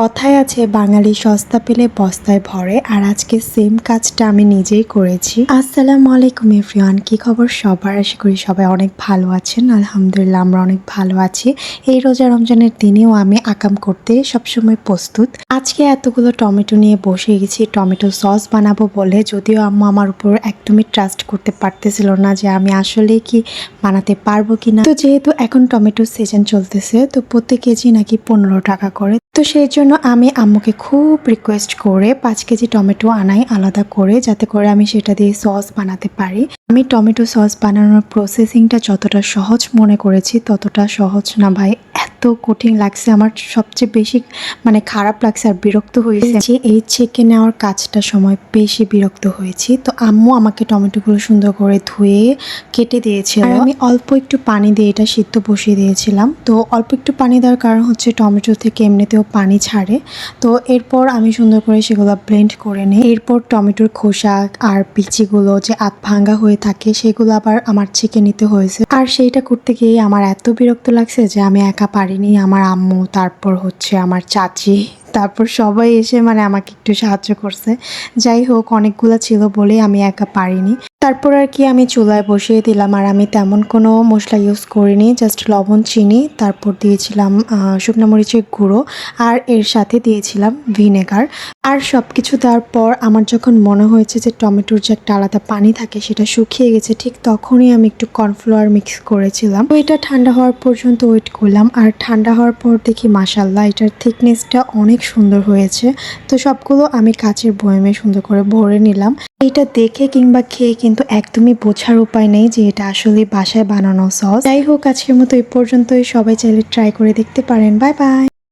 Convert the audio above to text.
কথায় আছে বাঙালি সস্তা পেলে বস্তায় ভরে, আর আজকে সেম কাজটা আমি নিজেই করেছি। আসসালামু আলাইকুম এভরিওয়ান, কি খবর সবার? আশা করি সবাই অনেক ভালো আছেন। আলহামদুলিল্লাহ আমরা অনেক ভালো আছি। এই রোজা রমজানের দিনেও আমি আকাম করতে সবসময় প্রস্তুত। আজকে এতগুলো টমেটো নিয়ে বসে গেছি টমেটো সস বানাবো বলে, যদিও আম্মু আমার উপর একদমই ট্রাস্ট করতে পারতেছিল না যে আমি আসলে কি বানাতে পারবো কিনা। তো যেহেতু এখন টমেটোর সিজন চলতেছে, তো প্রতি কেজি নাকি 15 টাকা করে, তো সেই জন্য আমি আম্মুকে খুব রিকোয়েস্ট করে 5 কেজি টমেটো আনাই আলাদা করে, যাতে করে আমি সেটা দিয়ে সস বানাতে পারি। আমি টমেটো সস বানানোর প্রসেসিংটা যতটা সহজ মনে করেছি ততটা সহজ না ভাই, এত কঠিন লাগছে। আমার সবচেয়ে বেশি খারাপ লাগছে আর বিরক্ত হয়েছে যে এই ছেঁকে নেওয়ার কাজটা সময় বেশি বিরক্ত হয়েছি। তো আম্মু আমাকে টমেটোগুলো সুন্দর করে ধুয়ে কেটে দিয়েছিল, আর আমি অল্প একটু পানি দিয়ে এটা সিদ্ধ বসিয়ে দিয়েছিলাম। তো অল্প একটু পানি দেওয়ার কারণ হচ্ছে টমেটো থেকে এমনিতেও পানি ছাড়ে। তো এরপর আমি সুন্দর করে সেগুলো ব্লেন্ড করে নিই। এরপর টমেটোর খোসা আর বিচিগুলো যে ভাঙা হয়ে থাকে সেগুলো আবার আমার ছেঁকে নিতে হয়েছে, আর সেইটা করতে গিয়ে আমার এত বিরক্ত লাগছে যে আমি একা পারিনি। আমার আম্মু, তারপর হচ্ছে আমার চাচি, তারপর সবাই এসে আমাকে একটু সাহায্য করছে। যাই হোক, অনেকগুলো ছিল বলে আমি একা পারিনি। তারপর আর কি আমি চুলায় বসিয়ে দিলাম, আর আমি তেমন কোনো মশলা ইউজ করিনি, জাস্ট লবণ, চিনি, তারপর দিয়েছিলাম শুকনো মরিচের গুঁড়ো, আর এর সাথে দিয়েছিলাম ভিনেগার। আর সব কিছু দেওয়ার পর আমার যখন মনে হয়েছে যে টমেটোর যে একটা আলাদা পানি থাকে সেটা শুকিয়ে গেছে, ঠিক তখনই আমি একটু কর্নফ্লাওয়ার মিক্স করেছিলাম। তো এটা ঠান্ডা হওয়ার পর্যন্ত ওয়েট করলাম, আর ঠান্ডা হওয়ার পর দেখি মাশাআল্লাহ এটার থিকনেসটা অনেক সুন্দর হয়েছে। তো সবগুলো আমি কাচের বয়ামে সুন্দর করে ভরে নিলাম। এটা দেখে কিংবা খেয়ে কিন্তু একদমই বোঝার উপায় নেই যে এটা আসলে বাসায় বানানো সস। যাই হোক, আজকের মতো এই পর্যন্তই। সবাই চাইলে ট্রাই করে দেখতে পারেন। Bye bye.